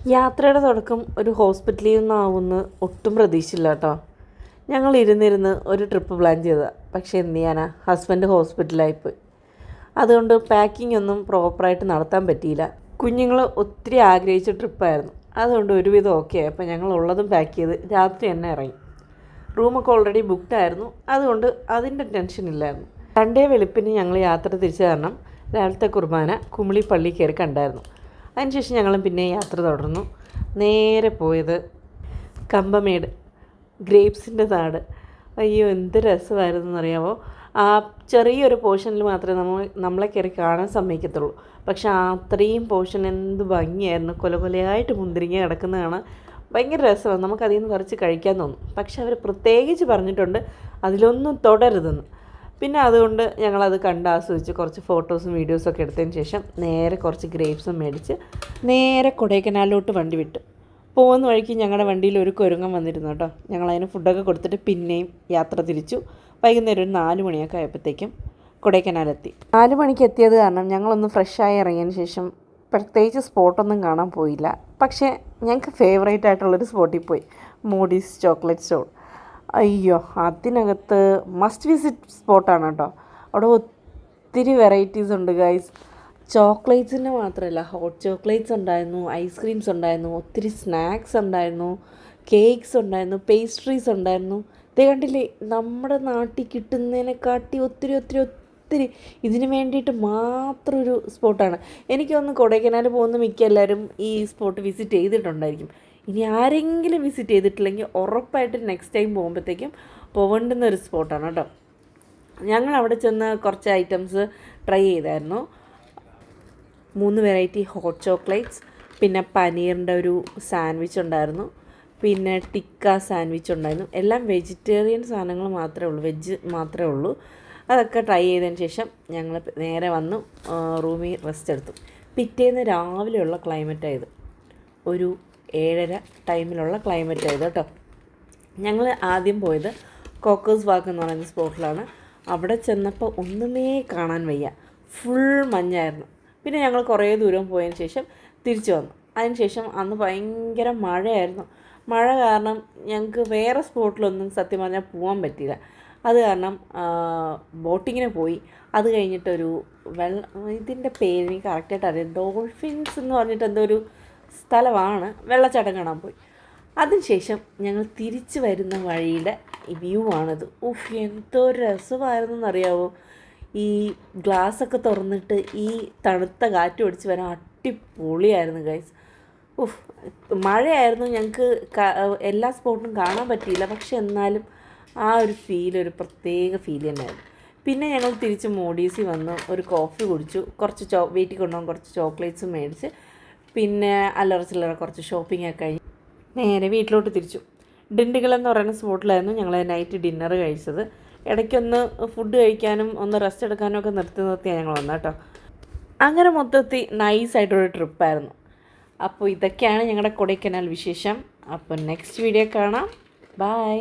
യാത്രയുടെ തുടക്കം ഒരു ഹോസ്പിറ്റലിൽ നിന്നാവുമെന്ന് ഒട്ടും പ്രതീക്ഷയില്ല കേട്ടോ. ഞങ്ങൾ ഇരുന്നിരുന്ന് ഒരു ട്രിപ്പ് പ്ലാൻ ചെയ്തതാണ്. പക്ഷേ എന്ത് ചെയ്യാനാ, ഹസ്ബൻഡ് ഹോസ്പിറ്റലായിപ്പോയി. അതുകൊണ്ട് പാക്കിംഗ് ഒന്നും പ്രോപ്പറായിട്ട് നടത്താൻ പറ്റിയില്ല. കുഞ്ഞുങ്ങൾ ഒത്തിരി ആഗ്രഹിച്ച ട്രിപ്പായിരുന്നു. അതുകൊണ്ട് ഒരുവിധം ഓക്കെ. അപ്പോൾ ഞങ്ങൾ ഉള്ളതും പാക്ക് ചെയ്ത് രാത്രി തന്നെ ഇറങ്ങി. റൂമൊക്കെ ഓൾറെഡി ബുക്ക്ഡ് ആയിരുന്നു. അതുകൊണ്ട് അതിൻ്റെ ടെൻഷൻ ഇല്ലായിരുന്നു. സൺഡേ വെളുപ്പിന് ഞങ്ങൾ യാത്ര തിരിച്ചു കാരണം രാവിലത്തെ കുർബാന കുമിളി പള്ളി കയറി കണ്ടായിരുന്നു. അതിനുശേഷം ഞങ്ങളും പിന്നെ യാത്ര തുടർന്നു. നേരെ പോയത് കമ്പമേട്, ഗ്രേപ്സിൻ്റെ നാട്. അയ്യോ എന്ത് രസമായിരുന്നു എന്നറിയാമോ. ആ ചെറിയൊരു പോർഷനിൽ മാത്രമേ നമ്മളെ കയറി കാണാൻ സമ്മതിക്കത്തുള്ളൂ. പക്ഷേ അത്രയും പോർഷൻ എന്ത് ഭംഗിയായിരുന്നു. കൊലകൊലയായിട്ട് മുന്തിരിങ്ങ കിടക്കുന്ന കാണാൻ ഭയങ്കര രസമാണ്. നമുക്കതിൽ നിന്ന് പറിച്ച് കഴിക്കാൻ തോന്നും. പക്ഷെ അവർ പ്രത്യേകിച്ച് പറഞ്ഞിട്ടുണ്ട് അതിലൊന്നും തുടരുതെന്ന്. പിന്നെ അതുകൊണ്ട് ഞങ്ങളത് കണ്ട് ആസ്വദിച്ച് കുറച്ച് ഫോട്ടോസും വീഡിയോസൊക്കെ എടുത്തതിന് ശേഷം നേരെ കുറച്ച് ഗ്രേപ്സും മേടിച്ച് നേരെ കൊടൈക്കനാലിലോട്ട് വണ്ടി വിട്ടു. പോകുന്ന വഴിക്ക് ഞങ്ങളുടെ വണ്ടിയിൽ ഒരു കുരങ്ങൻ വന്നിരുന്നു കേട്ടോ. ഞങ്ങളതിന് ഫുഡൊക്കെ കൊടുത്തിട്ട് പിന്നെയും യാത്ര തിരിച്ചു. വൈകുന്നേരം ഒരു 4 മണിയൊക്കെ ആയപ്പോഴത്തേക്കും കൊടൈക്കനാലെത്തി. 4 മണിക്ക് എത്തിയത് കാരണം ഞങ്ങളൊന്ന് ഫ്രഷായി ഇറങ്ങിയതിന് ശേഷം പ്രത്യേകിച്ച് സ്പോട്ടൊന്നും കാണാൻ പോയില്ല. പക്ഷേ ഞങ്ങൾക്ക് ഫേവറേറ്റ് ആയിട്ടുള്ളൊരു സ്പോട്ടിൽ പോയി, മോഡീസ് ചോക്ലേറ്റ് സ്റ്റോർ. അയ്യോ, അതിനകത്ത് മസ്റ്റ് വിസിറ്റ് സ്പോട്ടാണ് കേട്ടോ. അവിടെ ഒത്തിരി വെറൈറ്റീസ് ഉണ്ട് ഗൈസ്. ചോക്ലേറ്റ്സിൻ്റെ മാത്രമല്ല, ഹോട്ട് ചോക്ലേറ്റ്സ് ഉണ്ടായിരുന്നു, ഐസ്ക്രീംസ് ഉണ്ടായിരുന്നു, ഒത്തിരി സ്നാക്സ് ഉണ്ടായിരുന്നു, കേക്ക്സ് ഉണ്ടായിരുന്നു, പേസ്ട്രീസ് ഉണ്ടായിരുന്നു. ഇത് കണ്ടില്ലേ, നമ്മുടെ നാട്ടിൽ കിട്ടുന്നതിനെക്കാട്ടി ഒത്തിരി ഒത്തിരി ഒത്തിരി ഇതിന് വേണ്ടിയിട്ട് മാത്രം ഒരു സ്പോട്ടാണ്. എനിക്ക് തോന്നുന്നു കൊടൈക്കനാൽ പോകുന്ന മിക്ക എല്ലാവരും ഈ സ്പോട്ട് വിസിറ്റ് ചെയ്തിട്ടുണ്ടായിരിക്കും. ഇനി ആരെങ്കിലും വിസിറ്റ് ചെയ്തിട്ടില്ലെങ്കിൽ ഉറപ്പായിട്ട് നെക്സ്റ്റ് ടൈം പോകുമ്പോഴത്തേക്കും പോകേണ്ടുന്ന ഒരു സ്പോട്ടാണ് കേട്ടോ. ഞങ്ങൾ അവിടെ ചെന്ന് കുറച്ച് ഐറ്റംസ് ട്രൈ ചെയ്തായിരുന്നു. 3 വെറൈറ്റി ഹോട്ട് ചോക്ലേറ്റ്സ്, പിന്നെ പനീറിൻ്റെ ഒരു സാൻഡ്വിച്ച് ഉണ്ടായിരുന്നു, പിന്നെ ടിക്ക സാൻഡ്വിച്ച് ഉണ്ടായിരുന്നു. എല്ലാം വെജിറ്റേറിയൻ സാധനങ്ങൾ മാത്രമേ ഉള്ളൂ, വെജ് മാത്രമേ ഉള്ളൂ. അതൊക്കെ ട്രൈ ചെയ്തതിന് ശേഷം ഞങ്ങൾ നേരെ വന്നു റൂമിൽ റെസ്റ്റ് എടുത്തു. പിറ്റേന്ന് രാവിലെയുള്ള ക്ലൈമറ്റായത്, ഒരു 7:30 ടൈമിലുള്ള ക്ലൈമറ്റായത് കേട്ടോ. ഞങ്ങൾ ആദ്യം പോയത് കോക്കേഴ്സ് വാക്ക് എന്ന് പറയുന്ന സ്പോട്ടിലാണ്. അവിടെ ചെന്നപ്പോൾ ഒന്നുമേ കാണാൻ വയ്യ, ഫുൾ മഞ്ഞായിരുന്നു. പിന്നെ ഞങ്ങൾ കുറേ ദൂരം പോയതിന് ശേഷം തിരിച്ചു വന്നു. അതിനുശേഷം അന്ന് ഭയങ്കര മഴയായിരുന്നു. മഴ കാരണം ഞങ്ങൾക്ക് വേറെ സ്പോട്ടിലൊന്നും സത്യം പറഞ്ഞാൽ പോകാൻ പറ്റിയില്ല. അത് കാരണം ബോട്ടിങ്ങിന് പോയി. അത് കഴിഞ്ഞിട്ടൊരു ഇതിൻ്റെ പേര് എനിക്ക് കറക്റ്റായിട്ട് അറിയാം, ഡോൾഫിൻസ് എന്ന് പറഞ്ഞിട്ട് എന്തോ ഒരു സ്ഥലമാണ്, വെള്ളച്ചാട്ടം കാണാൻ പോയി. അതിനുശേഷം ഞങ്ങൾ തിരിച്ച് വരുന്ന വഴിയുടെ വ്യൂ ആണിത്. എന്തോ രസമായിരുന്നു എന്നറിയാമോ. ഈ ഗ്ലാസ്സൊക്കെ തുറന്നിട്ട് ഈ തണുത്ത കാറ്റ് ഓടിച്ച് വരാൻ അടിപൊളിയായിരുന്നു ഗൈസ്. മഴയായിരുന്നു, ഞങ്ങൾക്ക് എല്ലാ സ്പോട്ടും കാണാൻ പറ്റിയില്ല. പക്ഷെ എന്നാലും ആ ഒരു ഫീൽ, ഒരു പ്രത്യേക ഫീൽ തന്നെയായിരുന്നു. പിന്നെ ഞങ്ങൾ തിരിച്ച് മോഡീസിൽ വന്ന് ഒരു കോഫി കുടിച്ചു, കുറച്ച് വീട്ടിൽ കൊണ്ടുപോകാൻ കുറച്ച് ചോക്ലേറ്റ്സും മേടിച്ച്, പിന്നെ അല്ലറ ചില്ലറ കുറച്ച് ഷോപ്പിംഗ് ഒക്കെ കഴിഞ്ഞ് നേരെ വീട്ടിലോട്ട് തിരിച്ചു. ഡിണ്ടിഗൽ എന്ന് പറയുന്ന സ്പോട്ടിലായിരുന്നു ഞങ്ങൾ നൈറ്റ് ഡിന്നർ കഴിച്ചത്. ഇടയ്ക്കൊന്ന് ഫുഡ് കഴിക്കാനും ഒന്ന് റെസ്റ്റ് എടുക്കാനും ഒക്കെ നിർത്തിയാണ് ഞങ്ങൾ വന്നത് കേട്ടോ. അങ്ങനെ മൊത്തത്തിൽ നൈസായിട്ടൊരു ട്രിപ്പായിരുന്നു. അപ്പോൾ ഇതൊക്കെയാണ് ഞങ്ങളുടെ കൊടൈക്കനാൽ വിശേഷം. അപ്പോൾ നെക്സ്റ്റ് വീഡിയോ കാണാം. ബൈ.